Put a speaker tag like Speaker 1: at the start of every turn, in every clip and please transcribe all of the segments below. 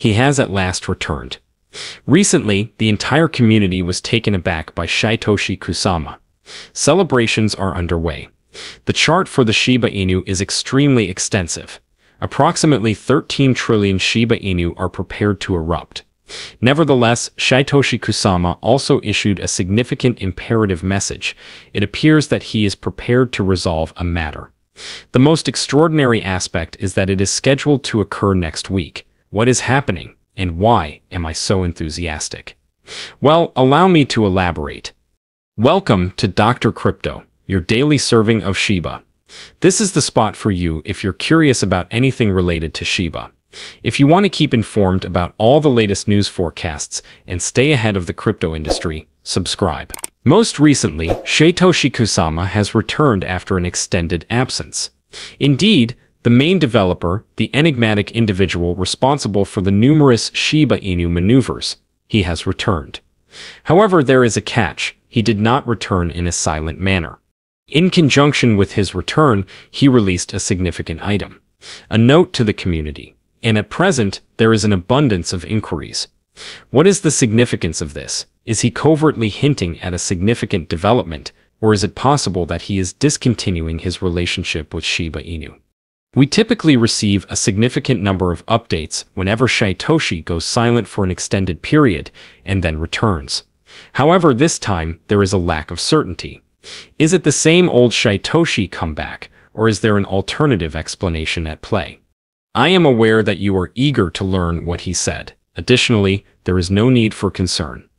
Speaker 1: He has at last returned. Recently, the entire community was taken aback by Satoshi Kusama. Celebrations are underway. The chart for the Shiba Inu is extremely extensive. Approximately 13 trillion Shiba Inu are prepared to erupt. Nevertheless, Satoshi Kusama also issued a significant imperative message. It appears that he is prepared to resolve a matter. The most extraordinary aspect is that it is scheduled to occur next week. What is happening, and why am I so enthusiastic? Well, allow me to elaborate. Welcome to Dr. Crypto, your daily serving of Shiba. This is the spot for you if you're curious about anything related to Shiba. If you want to keep informed about all the latest news forecasts and stay ahead of the crypto industry, subscribe. Most recently, Satoshi Kusama has returned after an extended absence. Indeed, the main developer, the enigmatic individual responsible for the numerous Shiba Inu maneuvers, he has returned. However, there is a catch. He did not return in a silent manner. In conjunction with his return, he released a significant item, a note to the community. And at present, there is an abundance of inquiries. What is the significance of this? Is he covertly hinting at a significant development, or is it possible that he is discontinuing his relationship with Shiba Inu? We typically receive a significant number of updates whenever Satoshi goes silent for an extended period and then returns. However, this time, there is a lack of certainty. Is it the same old Satoshi comeback, or is there an alternative explanation at play? I am aware that you are eager to learn what he said. Additionally, there is no need for concern.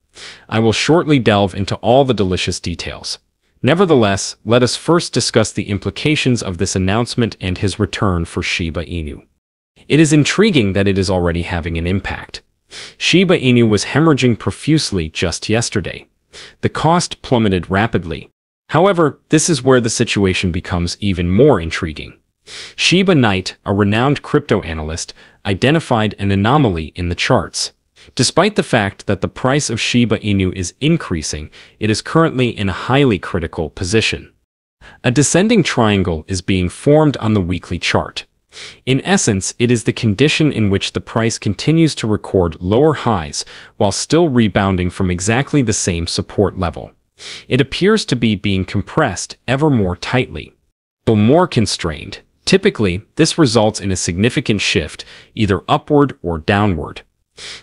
Speaker 1: I will shortly delve into all the delicious details. Nevertheless, let us first discuss the implications of this announcement and his return for Shiba Inu. It is intriguing that it is already having an impact. Shiba Inu was hemorrhaging profusely just yesterday. The cost plummeted rapidly. However, this is where the situation becomes even more intriguing. Shiba Knight, a renowned crypto analyst, identified an anomaly in the charts. Despite the fact that the price of Shiba Inu is increasing, it is currently in a highly critical position. A descending triangle is being formed on the weekly chart. In essence, it is the condition in which the price continues to record lower highs while still rebounding from exactly the same support level. It appears to be being compressed ever more tightly, though more constrained. Typically, this results in a significant shift, either upward or downward.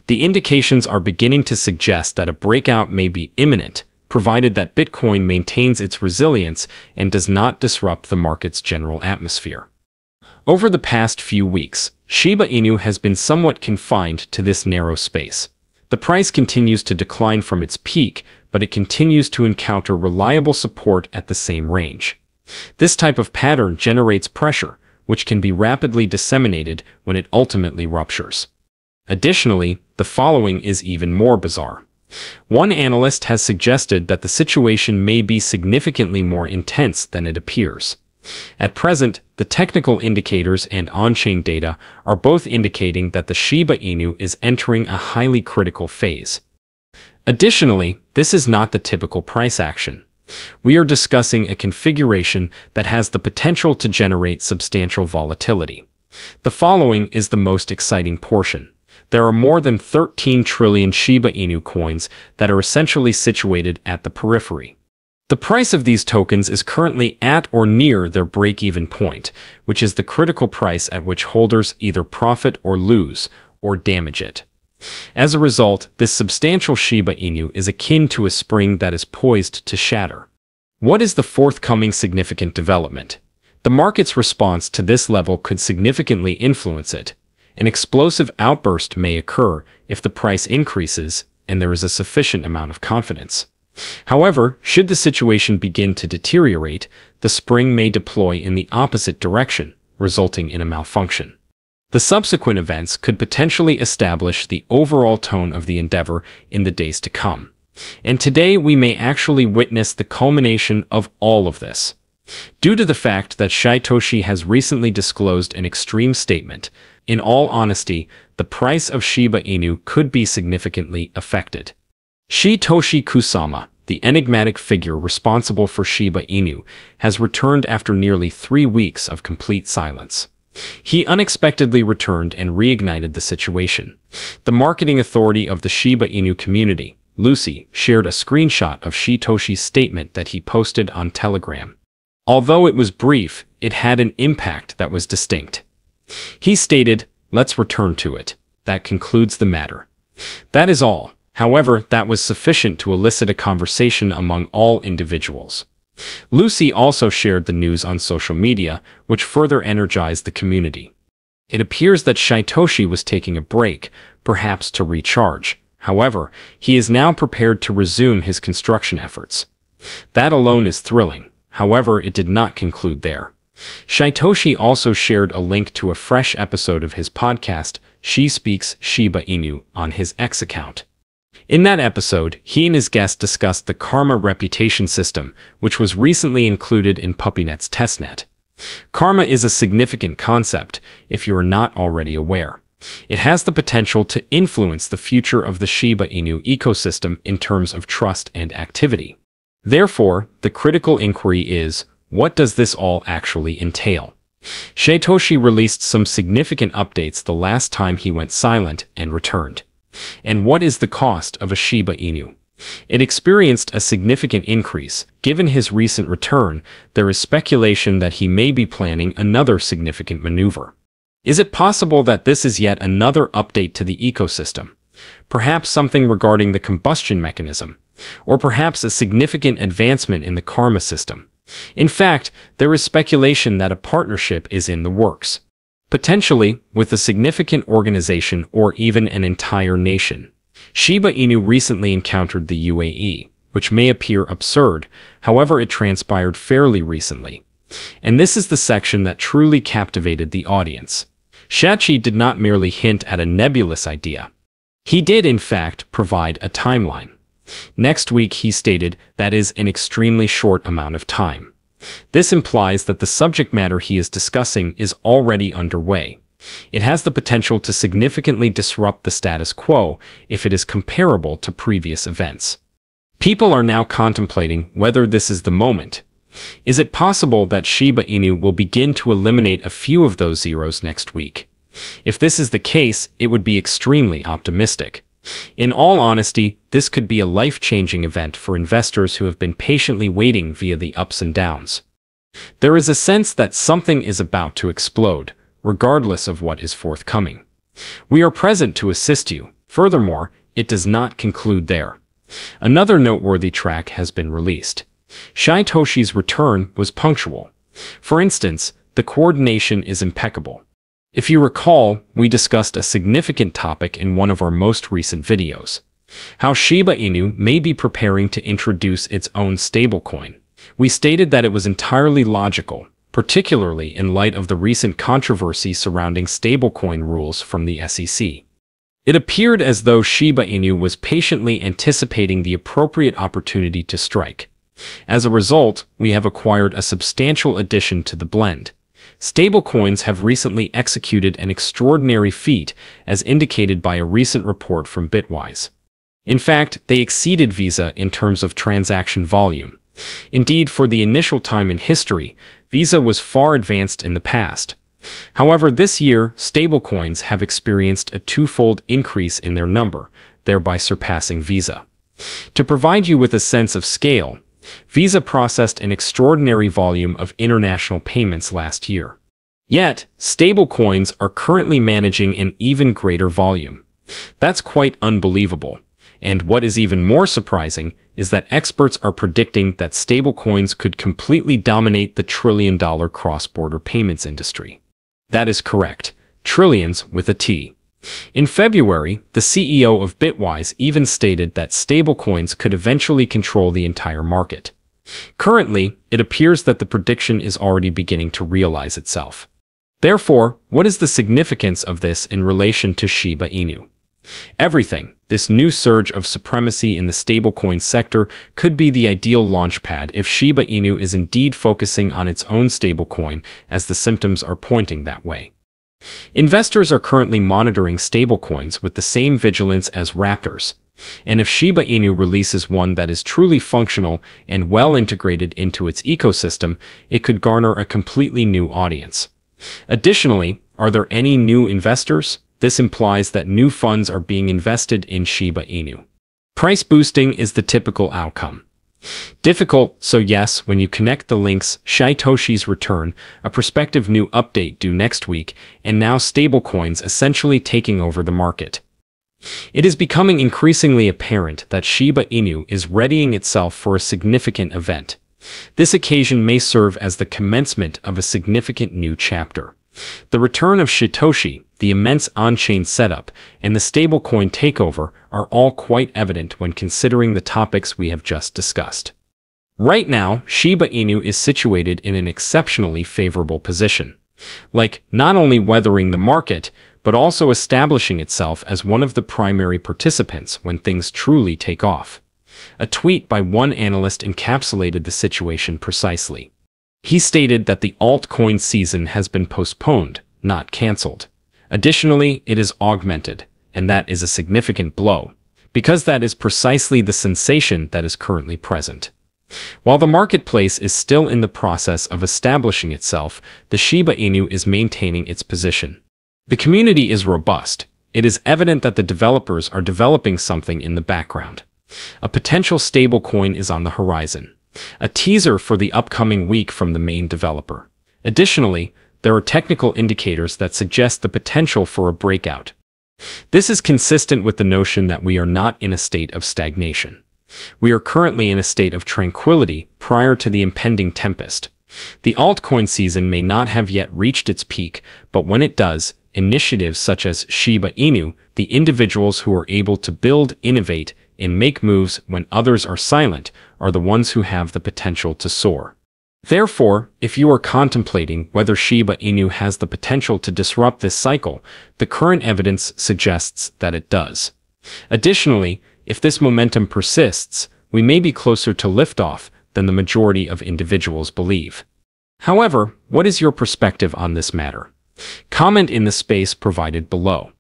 Speaker 1: The indications are beginning to suggest that a breakout may be imminent, provided that Bitcoin maintains its resilience and does not disrupt the market's general atmosphere. Over the past few weeks, Shiba Inu has been somewhat confined to this narrow space. The price continues to decline from its peak, but it continues to encounter reliable support at the same range. This type of pattern generates pressure, which can be rapidly disseminated when it ultimately ruptures. Additionally, the following is even more bizarre. One analyst has suggested that the situation may be significantly more intense than it appears. At present, the technical indicators and on-chain data are both indicating that the Shiba Inu is entering a highly critical phase. Additionally, this is not the typical price action. We are discussing a configuration that has the potential to generate substantial volatility. The following is the most exciting portion. There are more than 13 trillion Shiba Inu coins that are essentially situated at the periphery. The price of these tokens is currently at or near their break-even point, which is the critical price at which holders either profit or lose, or damage it. As a result, this substantial Shiba Inu is akin to a spring that is poised to shatter. What is the forthcoming significant development? The market's response to this level could significantly influence it. An explosive outburst may occur if the price increases and there is a sufficient amount of confidence. However, should the situation begin to deteriorate, the spring may deploy in the opposite direction, resulting in a malfunction. The subsequent events could potentially establish the overall tone of the endeavor in the days to come. And today we may actually witness the culmination of all of this. Due to the fact that Satoshi has recently disclosed an extreme statement, in all honesty, the price of Shiba Inu could be significantly affected. Satoshi Kusama, the enigmatic figure responsible for Shiba Inu, has returned after nearly 3 weeks of complete silence. He unexpectedly returned and reignited the situation. The marketing authority of the Shiba Inu community, Lucy, shared a screenshot of Shitoshi's statement that he posted on Telegram. Although it was brief, it had an impact that was distinct. He stated, "Let's return to it. That concludes the matter." That is all. However, that was sufficient to elicit a conversation among all individuals. Lucy also shared the news on social media, which further energized the community. It appears that Shitoshi was taking a break, perhaps to recharge. However, he is now prepared to resume his construction efforts. That alone is thrilling. However, it did not conclude there. Shitoshi also shared a link to a fresh episode of his podcast, She Speaks Shiba Inu, on his X account. In that episode, he and his guest discussed the Karma reputation system, which was recently included in PuppyNet's testnet. Karma is a significant concept, if you are not already aware. It has the potential to influence the future of the Shiba Inu ecosystem in terms of trust and activity. Therefore, the critical inquiry is, what does this all actually entail? Shitoshi released some significant updates the last time he went silent and returned. And what is the cost of a Shiba Inu? It experienced a significant increase. Given his recent return, there is speculation that he may be planning another significant maneuver. Is it possible that this is yet another update to the ecosystem? Perhaps something regarding the combustion mechanism, or perhaps a significant advancement in the Karma system. In fact, there is speculation that a partnership is in the works, potentially with a significant organization or even an entire nation. Shiba Inu recently encountered the UAE, which may appear absurd, however it transpired fairly recently. And this is the section that truly captivated the audience. Shachi did not merely hint at a nebulous idea. He did, in fact, provide a timeline. Next week, he stated, that is an extremely short amount of time. This implies that the subject matter he is discussing is already underway. It has the potential to significantly disrupt the status quo if it is comparable to previous events. People are now contemplating whether this is the moment. Is it possible that Shiba Inu will begin to eliminate a few of those zeros next week? If this is the case, it would be extremely optimistic. In all honesty, this could be a life-changing event for investors who have been patiently waiting via the ups and downs. There is a sense that something is about to explode, regardless of what is forthcoming. We are present to assist you. Furthermore, it does not conclude there. Another noteworthy track has been released. Shitoshi's return was punctual. For instance, the coordination is impeccable. If you recall, we discussed a significant topic in one of our most recent videos. How Shiba Inu may be preparing to introduce its own stablecoin. We stated that it was entirely logical, particularly in light of the recent controversy surrounding stablecoin rules from the SEC. It appeared as though Shiba Inu was patiently anticipating the appropriate opportunity to strike. As a result, we have acquired a substantial addition to the blend. Stablecoins have recently executed an extraordinary feat, as indicated by a recent report from Bitwise. In fact, they exceeded Visa in terms of transaction volume. Indeed, for the initial time in history, Visa was far advanced in the past. However, this year, stablecoins have experienced a twofold increase in their number, thereby surpassing Visa. To provide you with a sense of scale, Visa processed an extraordinary volume of international payments last year. Yet, stablecoins are currently managing an even greater volume. That's quite unbelievable. And what is even more surprising is that experts are predicting that stablecoins could completely dominate the trillion-dollar cross-border payments industry. That is correct. Trillions with a T. In February, the CEO of Bitwise even stated that stablecoins could eventually control the entire market. Currently, it appears that the prediction is already beginning to realize itself. Therefore, what is the significance of this in relation to Shiba Inu? Everything. This new surge of supremacy in the stablecoin sector could be the ideal launchpad if Shiba Inu is indeed focusing on its own stablecoin, as the symptoms are pointing that way. Investors are currently monitoring stablecoins with the same vigilance as raptors, and if Shiba Inu releases one that is truly functional and well integrated into its ecosystem, it could garner a completely new audience. Additionally, are there any new investors? This implies that new funds are being invested in Shiba Inu. Price boosting is the typical outcome. Difficult, so yes, when you connect the links, Shytoshi's return, a prospective new update due next week, and now stablecoins essentially taking over the market. It is becoming increasingly apparent that Shiba Inu is readying itself for a significant event. This occasion may serve as the commencement of a significant new chapter. The return of Shytoshi, the immense on-chain setup, and the stablecoin takeover are all quite evident when considering the topics we have just discussed. Right now, Shiba Inu is situated in an exceptionally favorable position, not only weathering the market, but also establishing itself as one of the primary participants when things truly take off. A tweet by one analyst encapsulated the situation precisely. He stated that the altcoin season has been postponed, not cancelled. Additionally, it is augmented, and that is a significant blow, because that is precisely the sensation that is currently present. While the marketplace is still in the process of establishing itself, the Shiba Inu is maintaining its position. The community is robust. It is evident that the developers are developing something in the background. A potential stablecoin is on the horizon, a teaser for the upcoming week from the main developer. Additionally, there are technical indicators that suggest the potential for a breakout. This is consistent with the notion that we are not in a state of stagnation. We are currently in a state of tranquility prior to the impending tempest. The altcoin season may not have yet reached its peak, but when it does, initiatives such as Shiba Inu, the individuals who are able to build, innovate, and make moves when others are silent, are the ones who have the potential to soar. Therefore, if you are contemplating whether Shiba Inu has the potential to disrupt this cycle, the current evidence suggests that it does. Additionally, if this momentum persists, we may be closer to liftoff than the majority of individuals believe. However, what is your perspective on this matter? Comment in the space provided below.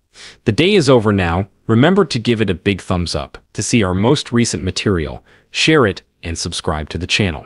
Speaker 1: The day is over now. Remember to give it a big thumbs up to see our most recent material, share it, and subscribe to the channel.